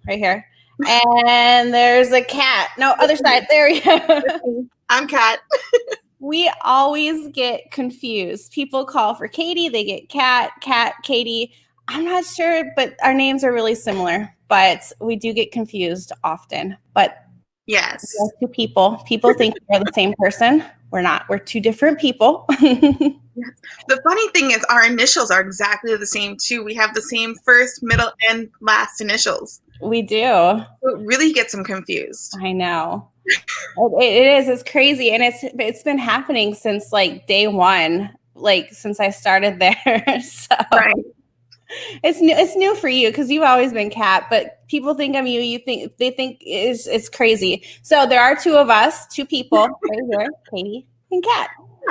right here. And there's a cat. No, other side. There we go. I'm Kat. We always get confused. People call for Katie, they get Kat, Katie. I'm not sure, but our names are really similar. But we do get confused often. But yes, we're two people. People think we're the same person. We're not. We're two different people. The funny thing is our initials are exactly the same too. We have the same first, middle, and last initials. We do. So it really gets them confused. I know. It is. It's crazy. And it's been happening since like day one, like since I started there. So right. It's new for you because you've always been Kat, but people think I'm you. They think it's crazy. So there are two of us, two people right here, Katie and Kat.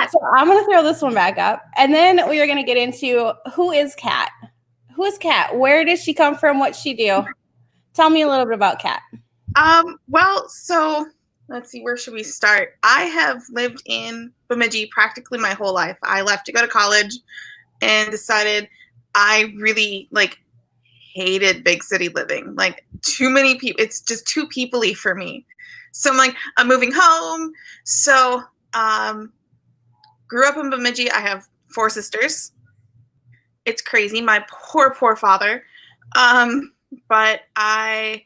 So I'm going to throw this one back up. And then we are going to get into who is Kat? Who is Kat? Where does she come from? What's she do? Tell me a little bit about Kat. Well, so let's see, where should we start? I have lived in Bemidji practically my whole life. I left to go to college and decided I really hated big city living. Like too many people, it's just too people-y for me. So I'm like, I'm moving home. So, grew up in Bemidji. I have 4 sisters. It's crazy. My poor father. But I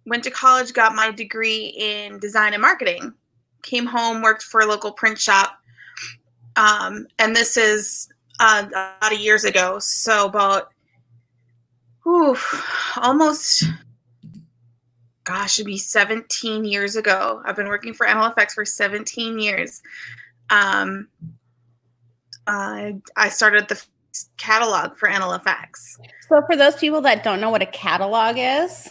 went to college, got my degree in design and marketing, came home, worked for a local print shop. And this is a lot of years ago. So about, almost, it'd be 17 years ago. I've been working for NLFX for 17 years. I started the catalog for NLFX. So for those people that don't know what a catalog is,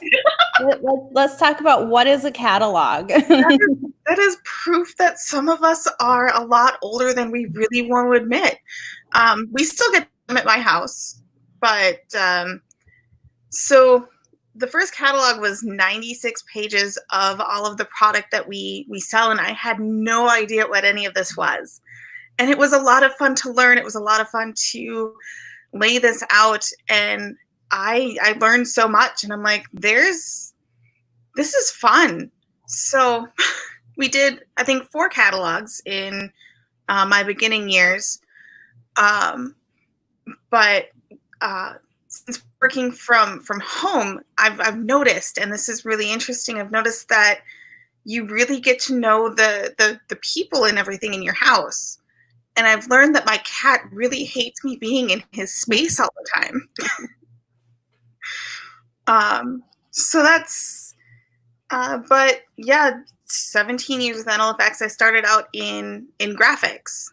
let's talk about what is a catalog. That is proof that some of us are a lot older than we really want to admit. We still get them at my house, but so the first catalog was 96 pages of all of the product that we sell, and I had no idea what any of this was. And it was a lot of fun to learn. It was a lot of fun to lay this out, and I learned so much, and I'm like, this is fun. So we did, I think, 4 catalogs in my beginning years. But since working from home, I've noticed, and this is really interesting, I've noticed that you really get to know the people and everything in your house. And I've learned that my cat really hates me being in his space all the time. So that's, but yeah, 17 years with NLFX. I started out in graphics.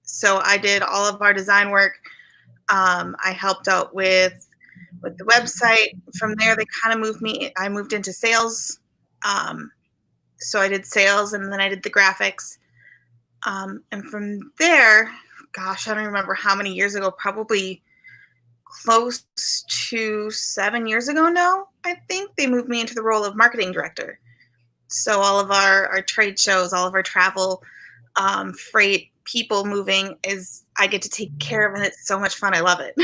So I did all of our design work. I helped out with the website. From there, they kind of I moved into sales. So I did sales, and then I did the graphics. And from there, I don't remember how many years ago, probably close to 7 years ago now, I think they moved me into the role of marketing director. So all of our trade shows, all of our travel, freight, people moving, I get to take care of, and it's so much fun. I love it.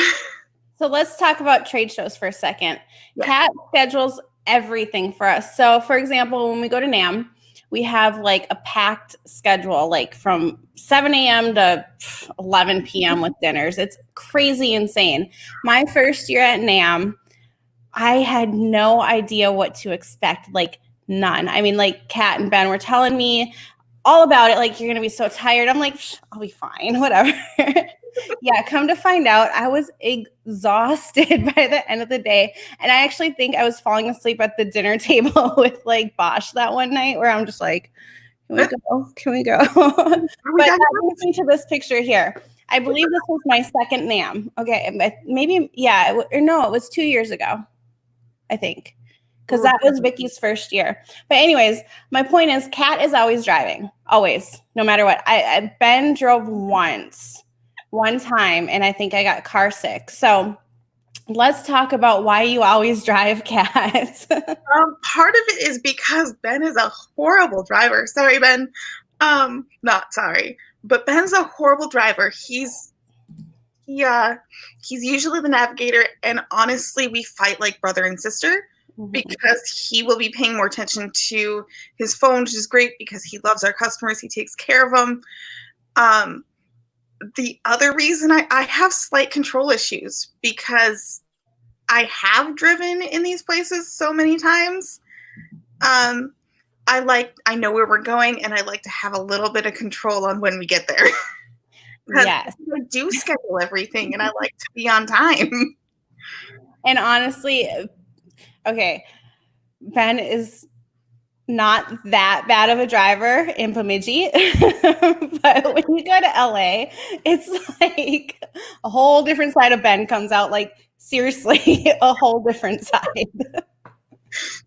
So let's talk about trade shows for a second. Yeah. Kat schedules everything for us. So for example, when we go to NAMM, we have like a packed schedule, like from 7 a.m. to 11 p.m. with dinners. It's crazy insane. My first year at NAMM, I had no idea what to expect, like none. I mean, like Kat and Ben were telling me all about it, like, you're going to be so tired. I'm like, I'll be fine, whatever. Yeah, come to find out, I was exhausted by the end of the day. And I actually think I was falling asleep at the dinner table with like Bosch that one night, where I'm just like, can we go? But that brings me to this picture here. I believe this was my second NAMM. Okay, maybe, yeah, or no, it was 2 years ago, I think. Because that was Vicky's first year. But anyways, my point is, Kat is always driving, always, no matter what. Ben drove one time, and I think I got car sick. So let's talk about why you always drive, Kat. Part of it is because Ben is a horrible driver. Sorry, Ben. Not sorry, but Ben's a horrible driver. He's He's usually the navigator, and honestly, we fight like brother and sister because he will be paying more attention to his phone, which is great because he loves our customers. He takes care of them. The other reason I have slight control issues because I have driven in these places so many times. I know where we're going, and I like to have a little bit of control on when we get there. Yes. I do schedule everything, and I like to be on time. And honestly, okay, Ben is not that bad of a driver in Bemidji, but when you go to LA, it's like a whole different side of Ben comes out, like seriously, a whole different side.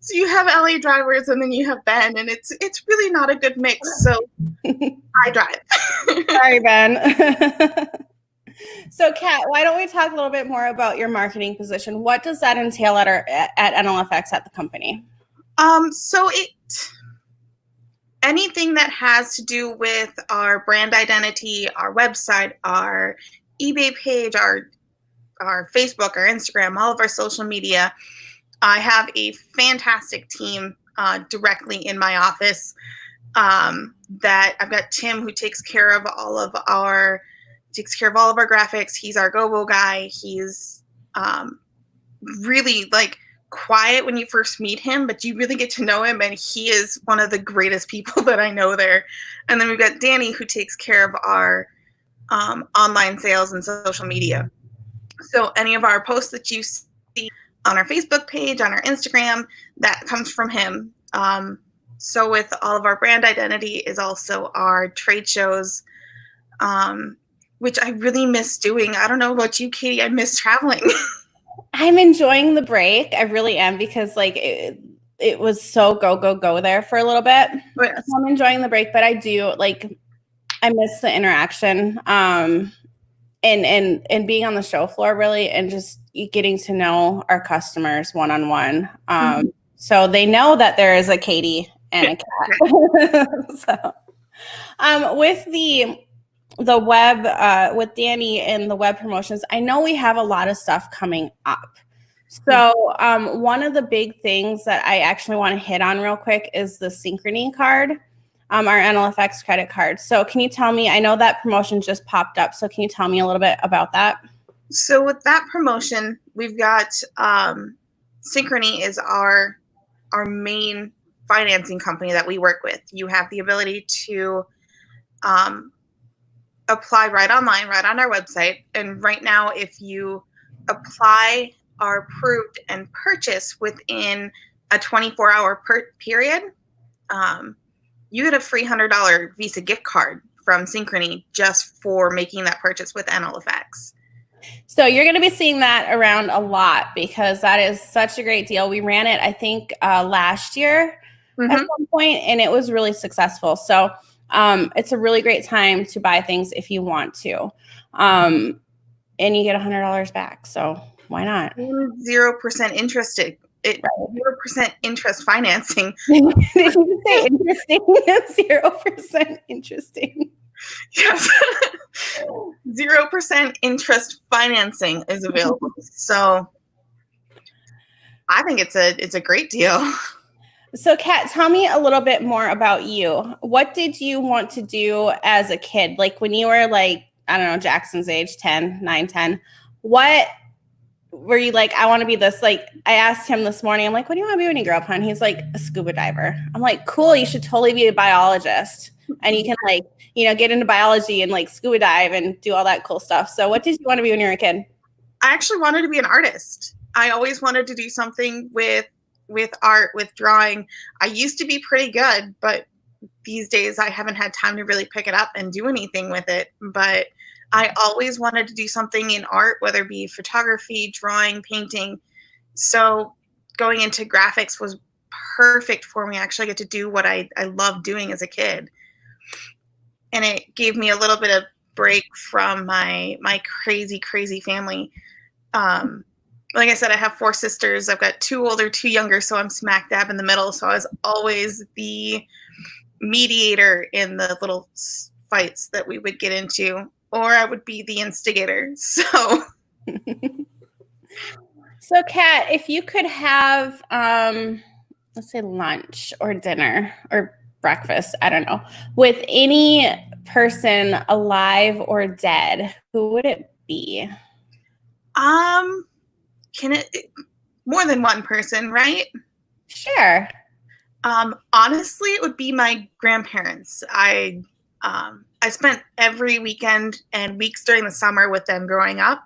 So you have LA drivers, and then you have Ben, and it's really not a good mix. So I drive. Sorry, Ben. So, Kat, why don't we talk a little bit more about your marketing position? What does that entail at NLFX at the company? So anything that has to do with our brand identity, our website, our eBay page, our Facebook, our Instagram, all of our social media. I have a fantastic team directly in my office that I've got Tim, who takes care of all of our graphics. He's our go-go guy. He's really like quiet when you first meet him, but you really get to know him, and he is one of the greatest people that I know there. And then we've got Danny, who takes care of our online sales and social media. So any of our posts that you see on our Facebook page, on our Instagram, that comes from him. So with all of our brand identity is also our trade shows, which I really miss doing. I don't know about you, Katie. I miss traveling. I'm enjoying the break. I really am, because like it was so go there for a little bit. But so I'm enjoying the break, but I do I miss the interaction. And being on the show floor, really, and just getting to know our customers one-on-one. So they know that there is a Katie and a Kat. So, with the web, with Danny and the web promotions, I know we have a lot of stuff coming up. So one of the big things that I actually want to hit on real quick is the Synchrony card. Our NLFX credit card. So can you tell me, I know that promotion just popped up, so can you tell me a little bit about that? So with that promotion, we've got Synchrony is our main financing company that we work with. You have the ability to apply right online, right on our website. And right now, if you apply, are approved, and purchase within a 24-hour period, you get a free $100 Visa gift card from Synchrony just for making that purchase with NLFX. So you're going to be seeing that around a lot, because that is such a great deal. We ran it, I think, last year at some point, and it was really successful. So it's a really great time to buy things if you want to. And you get $100 back. So why not? 0% interest. 0% interest financing. Did you say interesting? 0% interesting. Yes. 0% interest financing is available. So I think it's a great deal. So Kat, tell me a little bit more about you. What did you want to do as a kid? Like when you were like, I don't know, Jackson's age, 9, 10, what were you like, I want to be this? Like I asked him this morning, I'm like, what do you want to be when you grow up, hon? He's like, a scuba diver. I'm like, cool, you should totally be a biologist. And you can like, get into biology and like scuba dive and do all that cool stuff. So what did you want to be when you were a kid? I actually wanted to be an artist. I always wanted to do something with art, with drawing. I used to be pretty good, but these days I haven't had time to really pick it up and do anything with it. But I always wanted to do something in art, whether it be photography, drawing, painting. So going into graphics was perfect for me. I actually get to do what I loved doing as a kid. And it gave me a little bit of break from my crazy, crazy family. Like I said, I have 4 sisters. I've got 2 older, 2 younger, so I'm smack dab in the middle. So I was always the mediator in the little fights that we would get into. or I would be the instigator. So So Kat, if you could have, let's say lunch or dinner or breakfast, I don't know, with any person alive or dead, who would it be? can it more than one person, right? Sure. Honestly, it would be my grandparents. I spent every weekend and weeks during the summer with them growing up,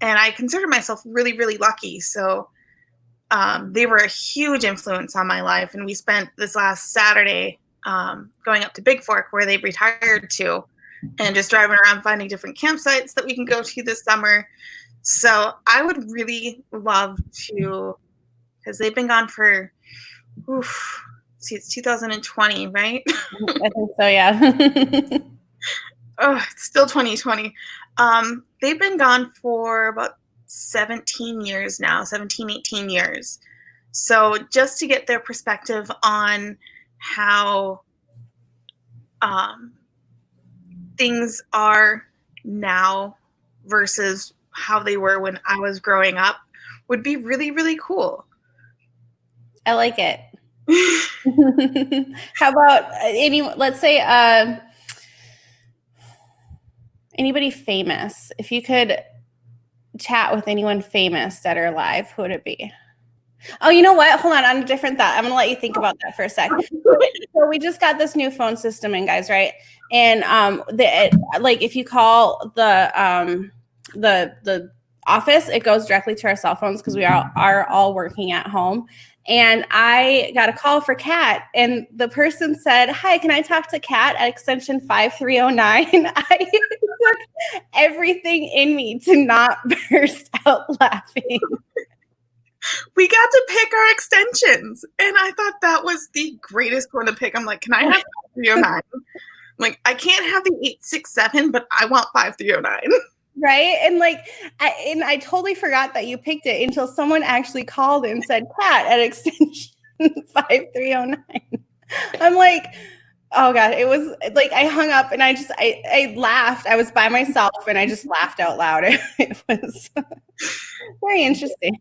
and I consider myself really, really lucky. So they were a huge influence on my life, and we spent this last Saturday going up to Big Fork, where they've retired to, and just driving around finding different campsites that we can go to this summer. So I would really love to, because they've been gone for, it's 2020, right? I think so, yeah. Oh, it's still 2020. They've been gone for about 17 years now, 17, 18 years. So just to get their perspective on how things are now versus how they were when I was growing up would be really, really cool. I like it. How about let's say anybody famous? If you could chat with anyone famous, dead or alive, who would it be? Oh, you know what? Hold on a different thought. I'm going to let you think about that for a sec. So we just got this new phone system in, guys, right? And like if you call the office, it goes directly to our cell phones because we are all working at home. And I got a call for Kat, and the person said, "Hi, can I talk to Kat at extension 5309?" I took everything in me to not burst out laughing. We got to pick our extensions, and I thought that was the greatest one to pick. I'm like, can I have 5309? I'm like, I can't have the 867, but I want 5309. Right? And like, I totally forgot that you picked it until someone actually called and said, "Kat at extension 5309. I'm like, oh God, it was like, I hung up and I laughed. I was by myself and I just laughed out loud. It was very interesting.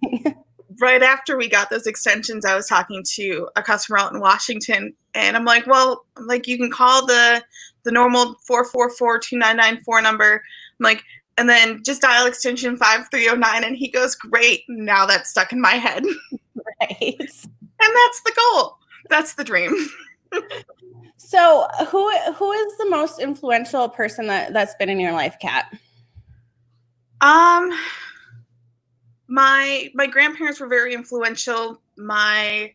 Right after we got those extensions, I was talking to a customer out in Washington, and I'm like, well, you can call the normal 444-2994 number. I'm like, and then just dial extension 5309. And he goes, great. Now that's stuck in my head. Right. And that's the goal. That's the dream. So who is the most influential person that's been in your life, Kat? My grandparents were very influential. One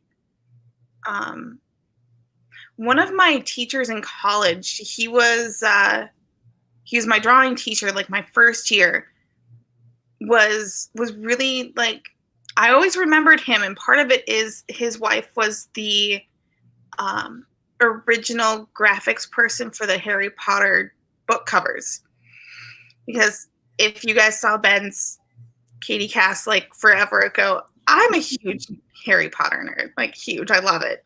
of my teachers in college, he was my drawing teacher, like my first year, was really like, I always remembered him, and part of it is his wife was the original graphics person for the Harry Potter book covers. Because if you guys saw Ben's KatieCast like forever ago, I'm a huge Harry Potter nerd, like huge. I love it.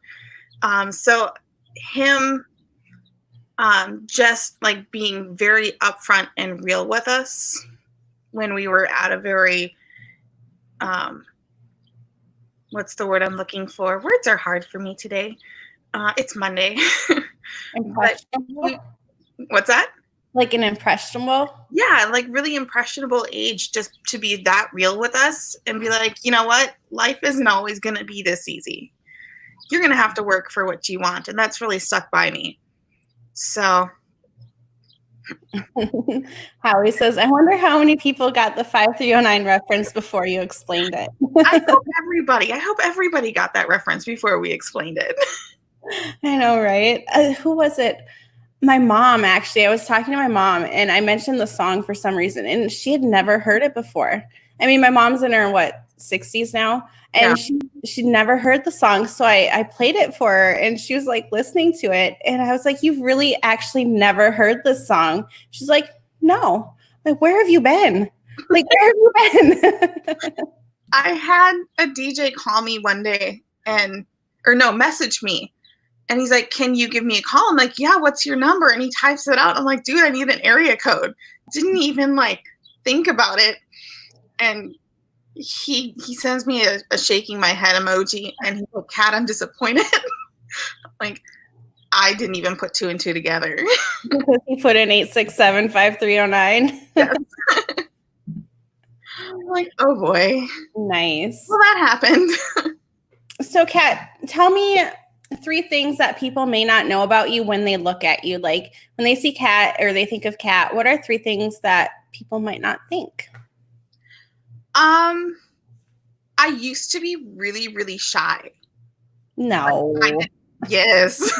So him just like being very upfront and real with us when we were at a very what's the word I'm looking for? Words are hard for me today. It's Monday. What's that? Like an impressionable? Yeah, like really impressionable age, just to be that real with us and be like, you know what? Life isn't always going to be this easy. You're going to have to work for what you want. And that's really stuck by me. So. Howie says, I wonder how many people got the 5309 reference before you explained it. I hope everybody got that reference before we explained it. I know, right? Who was it? My mom, actually. I was talking to my mom and I mentioned the song for some reason and she had never heard it before. I mean, my mom's in her, 60s now? And yeah. She'd never heard the song. So I played it for her and she was like listening to it. And I was like, you've really actually never heard this song? She's like, no. Like, where have you been? Like, where have you been? I had a DJ call me one day message me. And he's like, can you give me a call? I'm like, yeah, what's your number? And he types it out. I'm like, dude, I need an area code. Didn't even like think about it. And he sends me a shaking my head emoji, and he's like, Kat, I'm disappointed. Like, I didn't even put 2 and 2 together. Because he put in 867-5309. Yes. I'm like, oh boy. Nice. Well, that happened. So, Kat, tell me 3 things that people may not know about you when they look at you. Like when they see Kat or they think of Kat, what are 3 things that people might not think? I used to be really, really shy. No. Yes.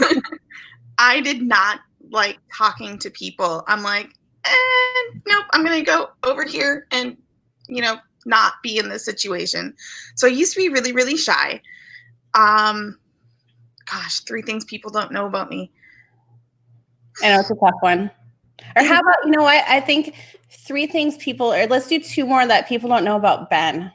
I did not like talking to people. I'm like, nope, I'm going to go over here and, not be in this situation. So I used to be really, really shy. Gosh, 3 things people don't know about me. I know it's a tough one. Or how about, you know what? I think 3 things people, or let's do 2 more that people don't know about Ben.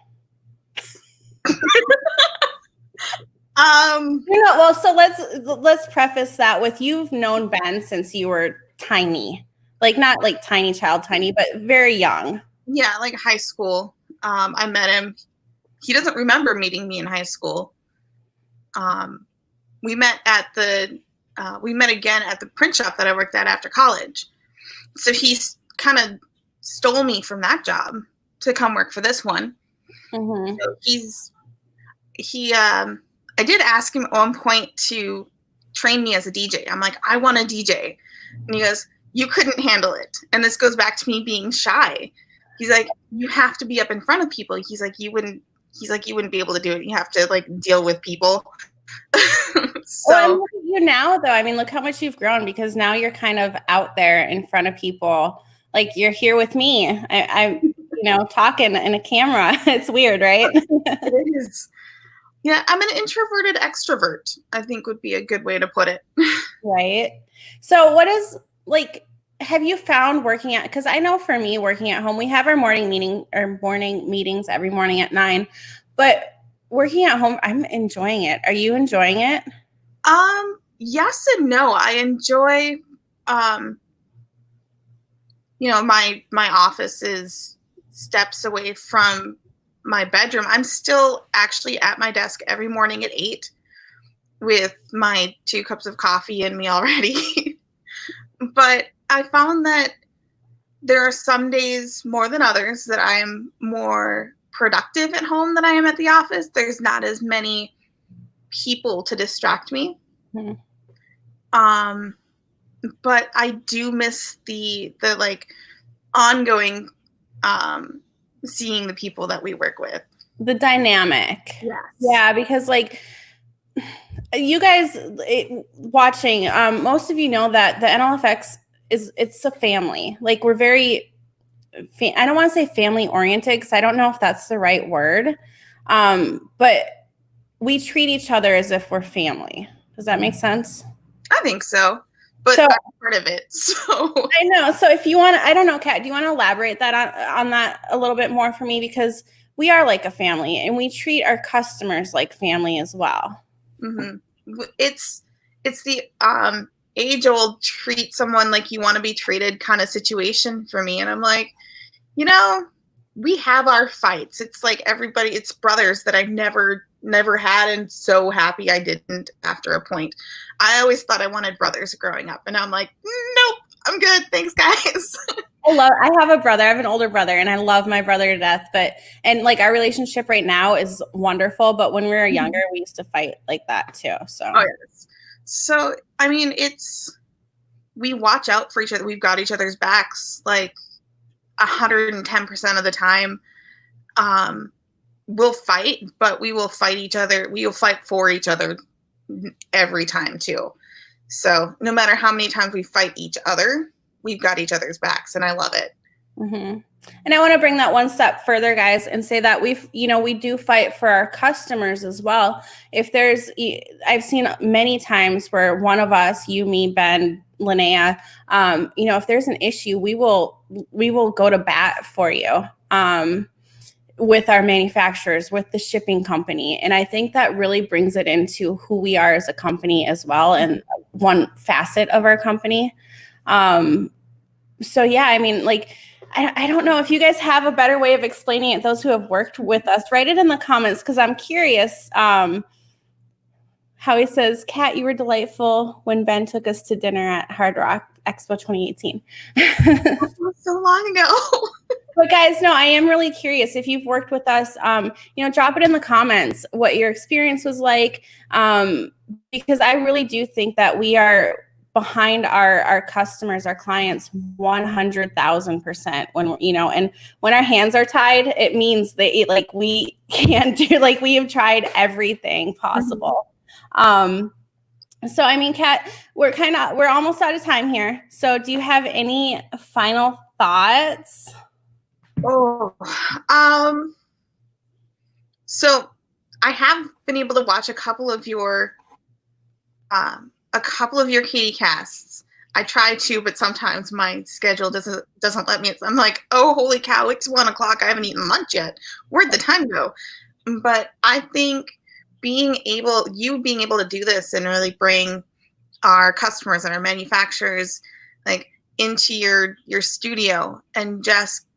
Well, so let's preface that with you've known Ben since you were tiny, like not like tiny child, tiny, but very young. Yeah, like high school. I met him. He doesn't remember meeting me in high school. We met again at the print shop that I worked at after college. So he kind of stole me from that job to come work for this one. Mm-hmm. So I did ask him at one point to train me as a DJ. I'm like, I want to DJ. And he goes, you couldn't handle it. And this goes back to me being shy. He's like, you have to be up in front of people. He's like, you wouldn't be able to do it. You have to like deal with people. So and look at you now though. I mean, look how much you've grown, because now you're kind of out there in front of people. Like you're here with me. I'm talking in a camera. It's weird, right? It is. Yeah, I'm an introverted extrovert, I think would be a good way to put it. Right. So what is have you found working at, because I know for me working at home, we have our morning meetings every morning at 9, but working at home, I'm enjoying it. Are you enjoying it? Yes and no. I enjoy, my office is steps away from my bedroom. I'm still actually at my desk every morning at 8 with my 2 cups of coffee and me already. But I found that there are some days more than others that I am more productive at home than I am at the office. There's not as many people to distract me. Mm-hmm. But I do miss the like ongoing seeing the people that we work with. The dynamic. Yes. Yeah, because like you guys watching, most of you know that the NLFX it's a family. Like we're very, I don't want to say family oriented because I don't know if that's the right word. But we treat each other as if we're family. Does that make sense? I think so. But that's part of it. So I know. So if you want to, I don't know, Kat, do you want to elaborate that on that a little bit more for me? Because we are like a family and we treat our customers like family as well. Mm-hmm. It's the age-old treat someone like you want to be treated kind of situation for me. And I'm like, we have our fights. It's like everybody, it's brothers that I never had, and so happy I didn't after a point. I always thought I wanted brothers growing up, and I'm like, nope, I'm good. Thanks, guys. I have a brother. I have an older brother, and I love my brother to death. And like our relationship right now is wonderful. But when we were younger, we used to fight like that too. So. Oh, yes. So I mean, we watch out for each other. We've got each other's backs like 110% of the time. We'll fight, but we will fight each other. We will fight for each other every time too. So no matter how many times we fight each other, we've got each other's backs, and I love it. Mm-hmm. And I want to bring that one step further, guys, and say that we do fight for our customers as well. I've seen many times where one of us, you, me, Ben, Linnea, if there's an issue, we will go to bat for you. with our manufacturers, with the shipping company. And I think that really brings it into who we are as a company as well, and one facet of our company. So yeah, I mean, like, I don't know if you guys have a better way of explaining it. Those who have worked with us, write it in the comments, because I'm curious. Howie says, Kat, you were delightful when Ben took us to dinner at Hard Rock Expo 2018. That was so long ago. But guys, no, I am really curious if you've worked with us. Drop it in the comments what your experience was like, because I really do think that we are behind our customers, our clients, 100,000%. And when our hands are tied, it means that we can't do, like, we have tried everything possible. So I mean, Kat, we're almost out of time here. So do you have any final thoughts? So I have been able to watch a couple of your KatieCasts. I try to, but sometimes my schedule doesn't let me. I'm like, oh, holy cow, it's 1 o'clock. I haven't eaten lunch yet. Where'd the time go? But I think being able to do this and really bring our customers and our manufacturers like into your studio and just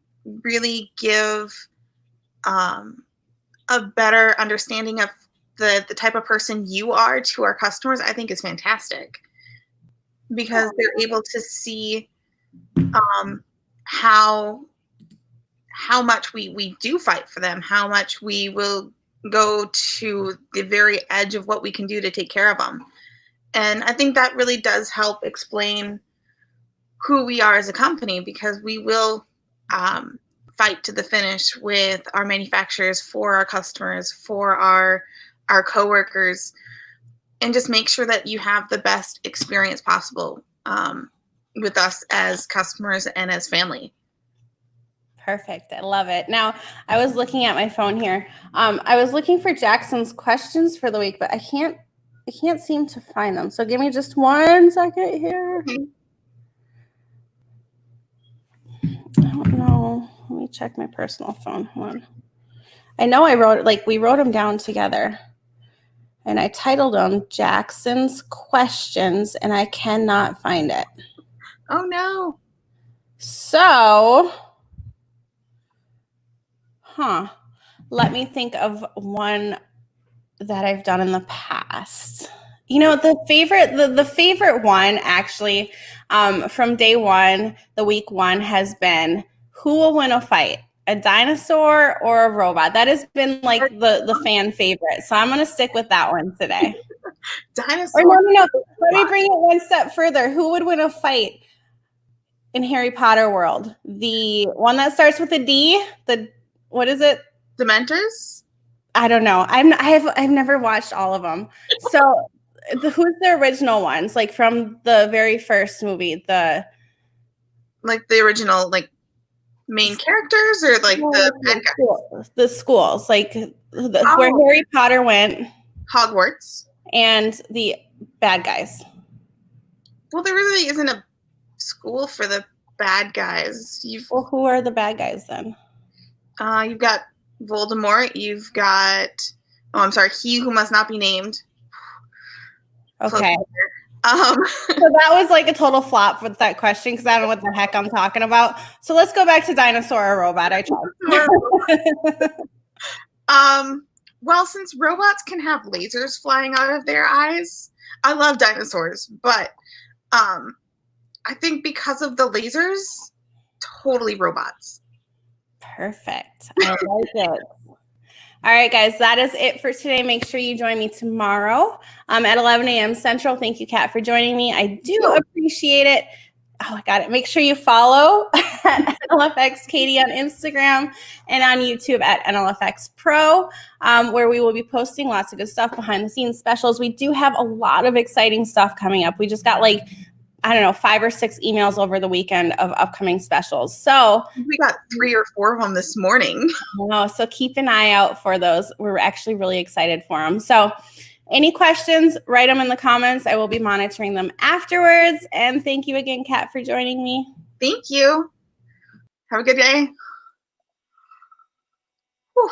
really give a better understanding of the type of person you are to our customers, I think is fantastic, because they're able to see how much we do fight for them, how much we will go to the very edge of what we can do to take care of them. And I think that really does help explain who we are as a company, because we will fight to the finish with our manufacturers, for our customers, for our coworkers, and just make sure that you have the best experience possible with us as customers and as family. Perfect. I love it. Now, I was looking at my phone here. I was looking for Jackson's questions for the week, but I can't seem to find them. So give me just 1 second here. Okay. I don't know. Let me check my personal phone. Hold on. I know we wrote them down together, and I titled them Jackson's Questions, and I cannot find it. Oh no. So, let me think of one that I've done in the past. The favorite one, actually, from day one, the week one, has been, who will win a fight, a dinosaur or a robot? That has been like the fan favorite. So I'm going to stick with that one today. Dinosaur. Or no. Let me bring it one step further. Who would win a fight in Harry Potter world? The one that starts with a D? What is it? Dementors? I don't know. I've never watched all of them. So who's the original ones? Like from the very first movie, the original main characters, or the bad guys? The schools, like where Harry Potter went. Hogwarts. And the bad guys. Well, there really isn't a school for the bad guys. Well, who are the bad guys then? You've got Voldemort. You've got, he who must not be named. Okay. So that was like a total flop with that question, because I don't know what the heck I'm talking about. So let's go back to dinosaur or robot. I tried. Well, since robots can have lasers flying out of their eyes, I love dinosaurs, but I think because of the lasers, totally robots. Perfect. I like it. All right, guys, that is it for today. Make sure you join me tomorrow at 11 a.m. Central. Thank you, Kat, for joining me. I do appreciate it. Oh, I got it. Make sure you follow at NLFX Katie on Instagram and on YouTube at NLFX Pro, where we will be posting lots of good stuff, behind the scenes specials. We do have a lot of exciting stuff coming up. We just got 5 or 6 emails over the weekend of upcoming specials. So we got 3 or 4 of them this morning. So keep an eye out for those. We're actually really excited for them. So any questions, write them in the comments. I will be monitoring them afterwards. And thank you again, Kat, for joining me. Thank you. Have a good day. Whew.